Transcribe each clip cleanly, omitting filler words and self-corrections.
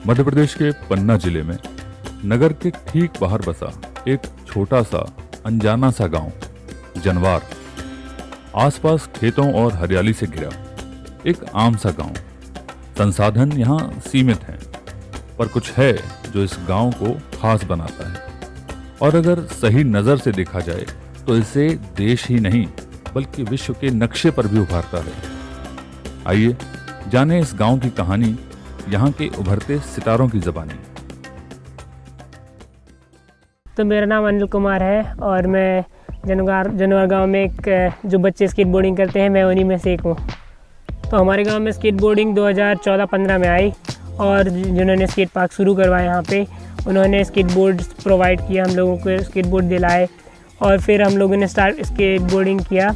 मध्य प्रदेश के पन्ना जिले में नगर के ठीक बाहर बसा एक छोटा सा अनजाना सा गांव जनवार, आसपास खेतों और हरियाली से घिरा एक आम सा गांव। संसाधन यहाँ सीमित हैं, पर कुछ है जो इस गांव को खास बनाता है और अगर सही नज़र से देखा जाए तो इसे देश ही नहीं बल्कि विश्व के नक्शे पर भी उभारता है। आइए जानें इस गांव की कहानी, यहाँ के उभरते सितारों की ज़बानी। तो मेरा नाम अनिल कुमार है और मैं जनवार गांव में एक जो बच्चे स्केटबोर्डिंग करते हैं मैं उन्हीं में से एक हूँ। तो हमारे गांव में स्केटबोर्डिंग 2014-15 में आई और जिन्होंने स्केट पार्क शुरू करवाया यहाँ पे उन्होंने स्केटबोर्ड प्रोवाइड किया, हम लोगों को स्केटबोर्ड दिलाए और फिर हम लोगों ने स्टार्ट स्केटबोर्डिंग किया।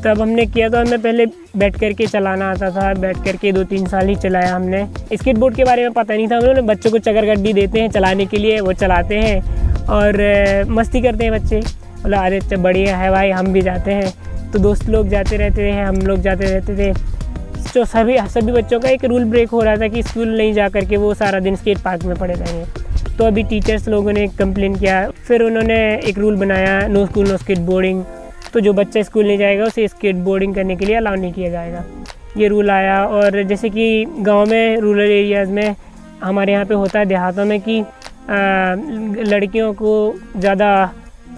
तब हमने किया तो हमें पहले बैठ करके चलाना आता था, बैठ करके 2-3 साल ही चलाया हमने। स्केटबोर्ड के बारे में पता नहीं था, उन्होंने बच्चों को चक्कर गड्डी देते हैं चलाने के लिए, वो चलाते हैं और मस्ती करते हैं बच्चे। बोला अरे अच्छा बढ़िया है भाई, हम भी जाते हैं। तो दोस्त लोग जाते रहते थे, हम लोग जाते रहते थे। तो सभी बच्चों का एक रूल ब्रेक हो रहा था कि स्कूल नहीं जा करके वो सारा दिन स्केट पार्क में पड़े रहेंगे। तो अभी टीचर्स लोगों ने कंप्लेन किया, फिर उन्होंने एक रूल बनाया, नो स्कूल नो स्केटबोर्डिंग। तो जो बच्चा स्कूल नहीं जाएगा उसे स्केटबोर्डिंग करने के लिए अलाउ नहीं किया जाएगा, ये रूल आया। और जैसे कि गांव में रूरल एरियाज़ में हमारे यहाँ पे होता है देहातों में कि लड़कियों को ज़्यादा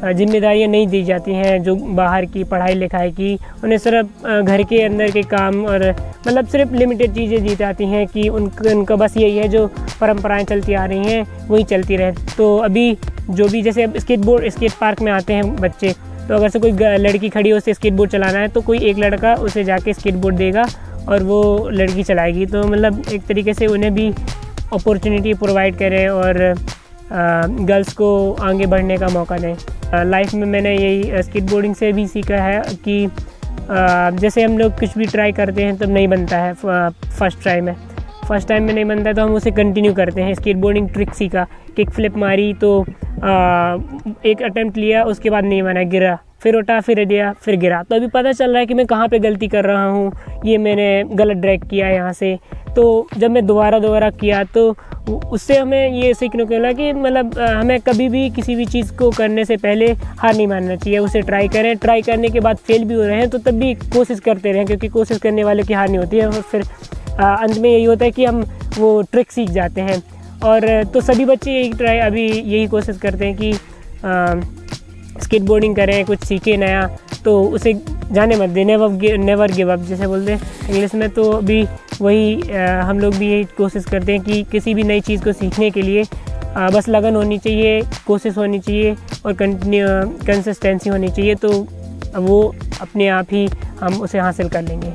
जिम्मेदारियाँ नहीं दी जाती हैं जो बाहर की पढ़ाई लिखाई की, उन्हें सिर्फ घर के अंदर के काम और मतलब सिर्फ लिमिटेड चीज़ें दी जाती हैं कि उनका बस यही है जो परंपराएं चलती आ रही हैं वही चलती रहे। तो अभी जो भी जैसे अब स्केट पार्क में आते हैं बच्चे, तो अगर से कोई लड़की खड़ी हो उसे स्केटबोर्ड चलाना है तो कोई एक लड़का उसे जाके स्केटबोर्ड देगा और वो लड़की चलाएगी। तो मतलब एक तरीके से उन्हें भी अपॉर्चुनिटी प्रोवाइड करें और गर्ल्स को आगे बढ़ने का मौका दें। लाइफ में मैंने यही स्केटबोर्डिंग से भी सीखा है कि जैसे हम लोग कुछ भी ट्राई करते हैं तब नहीं बनता है फर्स्ट टाइम में नहीं बनता तो हम उसे कंटिन्यू करते हैं। स्केटबोर्डिंग ट्रिक सीखा, किक फ्लिप मारी तो एक अटेम्प्ट लिया, उसके बाद नहीं बना, गिरा, फिर उठा, फिर दिया, फिर गिरा। तो अभी पता चल रहा है कि मैं कहाँ पे गलती कर रहा हूँ, ये मैंने गलत ड्रैग किया यहाँ से। तो जब मैं दोबारा किया तो उससे हमें ये सीखने को मिला कि मतलब हमें कभी भी किसी भी चीज़ को करने से पहले हार नहीं मानना चाहिए, उसे ट्राई करें। ट्राई करने के बाद फेल भी हो रहे हैं तो तब भी कोशिश करते रहें, क्योंकि कोशिश करने वाले की हार नहीं होती है। और फिर अंत में यही होता है कि हम वो ट्रिक सीख जाते हैं। और तो सभी बच्चे यही कोशिश करते हैं कि स्केटबोर्डिंग करें, कुछ सीखें नया, तो उसे जाने मत दें, नेवर गिव अप जैसे बोलते हैं इंग्लिश में। तो अभी वही हम लोग भी यही कोशिश करते हैं कि किसी भी नई चीज़ को सीखने के लिए बस लगन होनी चाहिए, कोशिश होनी चाहिए और कंसिस्टेंसी होनी चाहिए, तो वो अपने आप ही हम उसे हासिल कर लेंगे।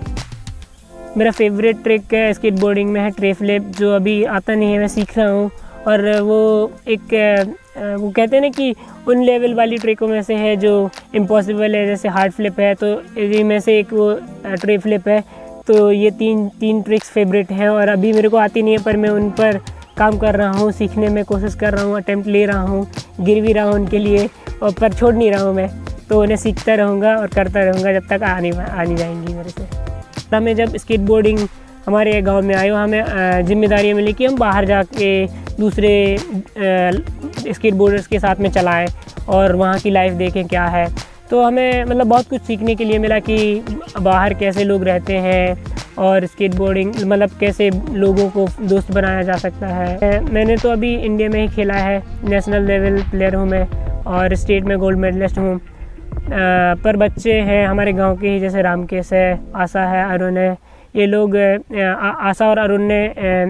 मेरा फेवरेट ट्रिक है स्केटबोर्डिंग में है ट्रे फ्लिप, जो अभी आता नहीं है, मैं सीख रहा हूँ। और वो एक वो कहते हैं ना कि उन लेवल वाली ट्रिकों में से है जो इम्पॉसिबल है, जैसे हार्ड फ्लिप है, तो इसी में से एक वो ट्रे फ्लिप है। तो ये तीन ट्रिक्स फेवरेट हैं और अभी मेरे को आती नहीं है, पर मैं उन पर काम कर रहा हूँ, सीखने में कोशिश कर रहा हूँ, अटेम्प्ट ले रहा हूँ, गिर भी रहा हूँ उनके लिए, और पर छोड़ नहीं रहा हूँ मैं। तो उन्हें सीखता रहूँगा और करता रहूँगा जब तक आ नहीं जाएंगी मेरे से। हमें जब स्केटबोर्डिंग हमारे गांव में आई, हमें जिम्मेदारियाँ मिली कि हम बाहर जाके दूसरे स्केटबोर्डर्स के साथ में चलाएं और वहाँ की लाइफ देखें क्या है। तो हमें मतलब बहुत कुछ सीखने के लिए मिला कि बाहर कैसे लोग रहते हैं और स्केटबोर्डिंग मतलब कैसे लोगों को दोस्त बनाया जा सकता है। मैंने तो अभी इंडिया में ही खेला है, नेशनल लेवल प्लेयर हूँ मैं और स्टेट में गोल्ड मेडलिस्ट हूँ। पर बच्चे हैं हमारे गांव के ही, जैसे रामकेश है, आशा है, अरुण है, ये लोग आशा और अरुण ने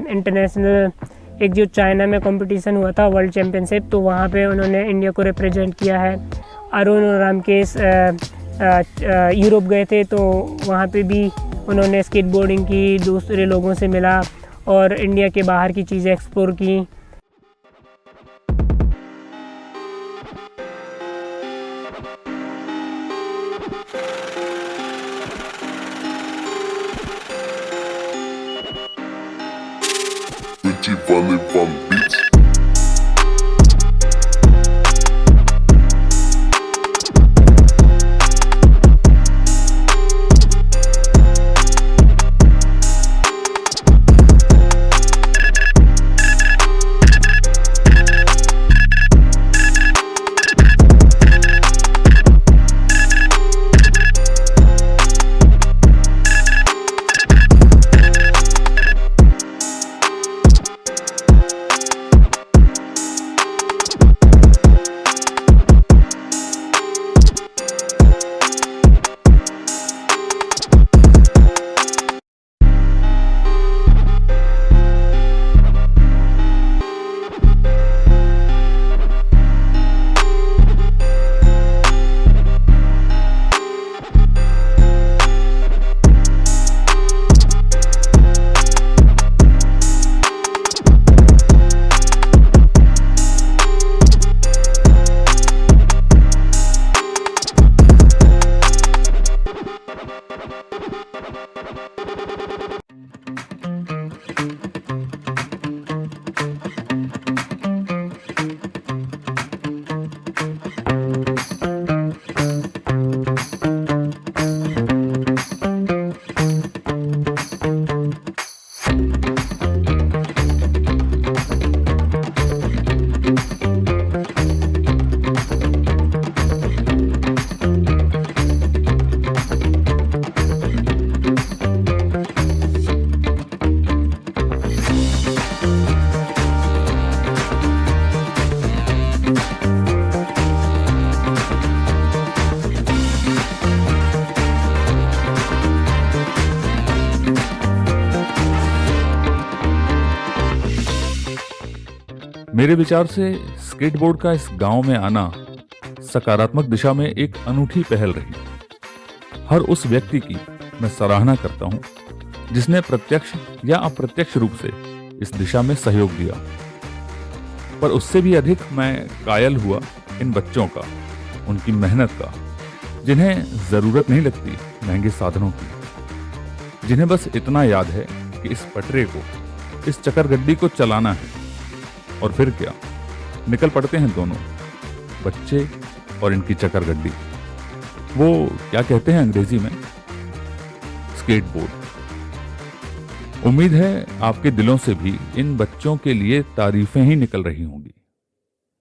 इंटरनेशनल एक जो चाइना में कंपटीशन हुआ था वर्ल्ड चैम्पियनशिप, तो वहाँ पे उन्होंने इंडिया को रिप्रेजेंट किया है। अरुण और रामकेश यूरोप गए थे, तो वहाँ पे भी उन्होंने स्केटबोर्डिंग की, दूसरे लोगों से मिला और इंडिया के बाहर की चीज़ें एक्सप्लोर की। मेरे विचार से स्केटबोर्ड का इस गांव में आना सकारात्मक दिशा में एक अनूठी पहल रही। हर उस व्यक्ति की मैं सराहना करता हूं जिसने प्रत्यक्ष या अप्रत्यक्ष रूप से इस दिशा में सहयोग दिया। पर उससे भी अधिक मैं कायल हुआ इन बच्चों का, उनकी मेहनत का, जिन्हें जरूरत नहीं लगती महंगे साधनों की, जिन्हें बस इतना याद है कि इस पटरे को, इस चक्करगड्डी को चलाना है। और फिर क्या, निकल पड़ते हैं दोनों, बच्चे और इनकी चक्करगड्डी। वो क्या कहते हैं अंग्रेजी में, स्केटबोर्ड। उम्मीद है आपके दिलों से भी इन बच्चों के लिए तारीफें ही निकल रही होंगी।